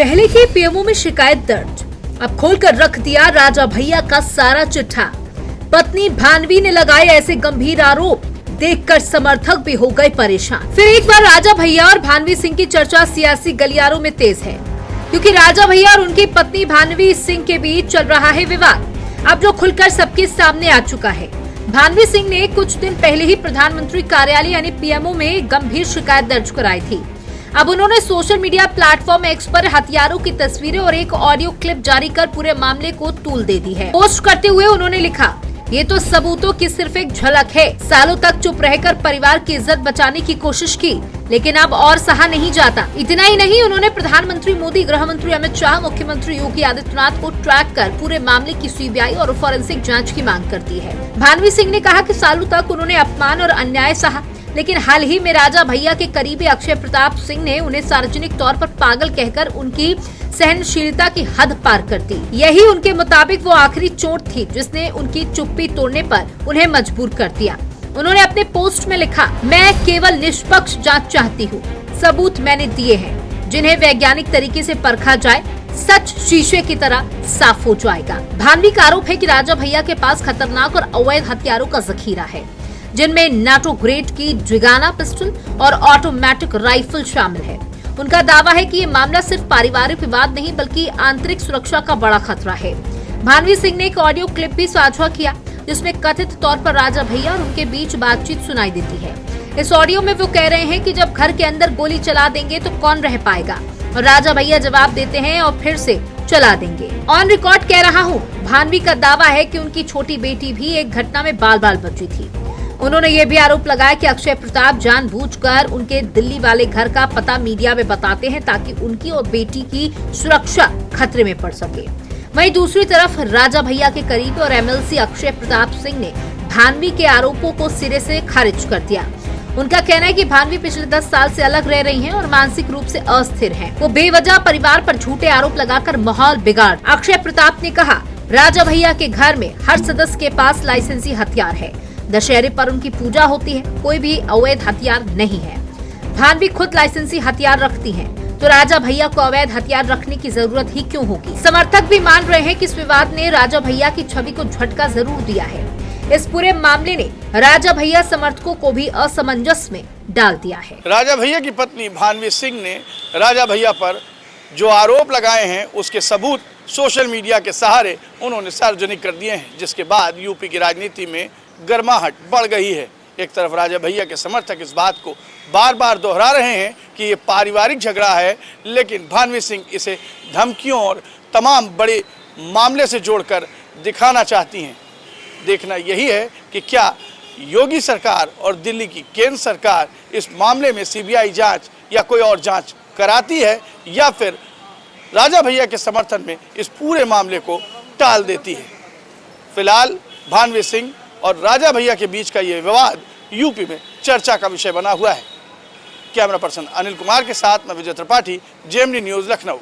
पहले के पीएमओ में शिकायत दर्ज, अब खोलकर रख दिया राजा भैया का सारा चिट्ठा। पत्नी भानवी ने लगाए ऐसे गंभीर आरोप, देखकर समर्थक भी हो गए परेशान। फिर एक बार राजा भैया और भानवी सिंह की चर्चा सियासी गलियारों में तेज है, क्योंकि राजा भैया और उनकी पत्नी भानवी सिंह के बीच चल रहा है विवाद, अब जो खुलकर सबके सामने आ चुका है। भानवी सिंह ने कुछ दिन पहले ही प्रधानमंत्री कार्यालय यानी पीएमओ में गंभीर शिकायत दर्ज कराई थी। अब उन्होंने सोशल मीडिया प्लेटफॉर्म एक्स पर हथियारों की तस्वीरें और एक ऑडियो क्लिप जारी कर पूरे मामले को तूल दे दी है। पोस्ट करते हुए उन्होंने लिखा, ये तो सबूतों की सिर्फ एक झलक है। सालों तक चुप रहकर परिवार की इज्जत बचाने की कोशिश की, लेकिन अब और सहा नहीं जाता। इतना ही नहीं, उन्होंने प्रधानमंत्री मोदी, गृह मंत्री अमित शाह, मुख्यमंत्री योगी आदित्यनाथ को ट्रैक कर पूरे मामले की सीबीआई और फॉरेंसिक जांच की मांग कर दी है। भानवी सिंह ने कहा कि सालों तक उन्होंने अपमान और अन्याय सहा, लेकिन हाल ही में राजा भैया के करीबी अक्षय प्रताप सिंह ने उन्हें सार्वजनिक तौर पर पागल कहकर उनकी सहनशीलता की हद पार कर दी। यही उनके मुताबिक वो आखिरी चोट थी जिसने उनकी चुप्पी तोड़ने पर उन्हें मजबूर कर दिया। उन्होंने अपने पोस्ट में लिखा, मैं केवल निष्पक्ष जांच चाहती हूँ। सबूत मैंने दिए हैं, जिन्हें वैज्ञानिक तरीके से परखा जाए, सच शीशे की तरह साफ हो जाएगा। भानवी का आरोप है कि राजा भैया के पास खतरनाक और अवैध हथियारों का जखीरा है, जिनमें नाटो ग्रेड की ड्रिगाना पिस्टल और ऑटोमेटिक राइफल शामिल है। उनका दावा है कि ये मामला सिर्फ पारिवारिक विवाद नहीं बल्कि आंतरिक सुरक्षा का बड़ा खतरा है। भानवी सिंह ने एक ऑडियो क्लिप भी साझा किया, जिसमें कथित तौर पर राजा भैया और उनके बीच बातचीत सुनाई देती है। इस ऑडियो में वो कह रहे हैं कि जब घर के अंदर गोली चला देंगे तो कौन रह पाएगा, और राजा भैया जवाब देते हैं और फिर से चला देंगे। ऑन रिकॉर्ड कह रहा हूँ, भानवी का दावा है कि उनकी छोटी बेटी भी एक घटना में बाल बाल बची थी। उन्होंने ये भी आरोप लगाया कि अक्षय प्रताप जानबूझकर उनके दिल्ली वाले घर का पता मीडिया में बताते हैं ताकि उनकी और बेटी की सुरक्षा खतरे में पड़ सके। वहीं दूसरी तरफ राजा भैया के करीबी और एमएलसी अक्षय प्रताप सिंह ने भानवी के आरोपों को सिरे से खारिज कर दिया। उनका कहना है कि भानवी पिछले 10 साल से अलग रह रही हैं और मानसिक रूप से अस्थिर हैं। वो बेवजह परिवार पर झूठे आरोप लगाकर माहौल बिगाड़। अक्षय प्रताप ने कहा, राजा भैया के घर में हर सदस्य के पास लाइसेंसी हथियार है। दशहरे पर उनकी पूजा होती है, कोई भी अवैध हथियार नहीं है। भानवी खुद लाइसेंसी हथियार रखती हैं, तो राजा भैया को अवैध हथियार रखने की जरूरत ही क्यों होगी। समर्थक भी मान रहे हैं कि इस विवाद ने राजा भैया की छवि को झटका जरूर दिया है। इस पूरे मामले ने राजा भैया समर्थकों को भी असमंजस में डाल दिया है। राजा भैया की पत्नी भानवी सिंह ने राजा भैया पर जो आरोप लगाए हैं उसके सबूत सोशल मीडिया के सहारे उन्होंने सार्वजनिक कर दिए हैं, जिसके बाद यूपी की राजनीति में गर्माहट बढ़ गई है। एक तरफ राजा भैया के समर्थक इस बात को बार बार दोहरा रहे हैं कि ये पारिवारिक झगड़ा है, लेकिन भानवी सिंह इसे धमकियों और तमाम बड़े मामले से जोड़कर दिखाना चाहती हैं। देखना यही है कि क्या योगी सरकार और दिल्ली की केंद्र सरकार इस मामले में सीबीआई जांच या कोई और जांच कराती है, या फिर राजा भैया के समर्थन में इस पूरे मामले को टाल देती है। फिलहाल भानवी सिंह और राजा भैया के बीच का ये विवाद यूपी में चर्चा का विषय बना हुआ है। कैमरा पर्सन अनिल कुमार के साथ मैं विजय त्रिपाठी, जेएमडी न्यूज़, लखनऊ।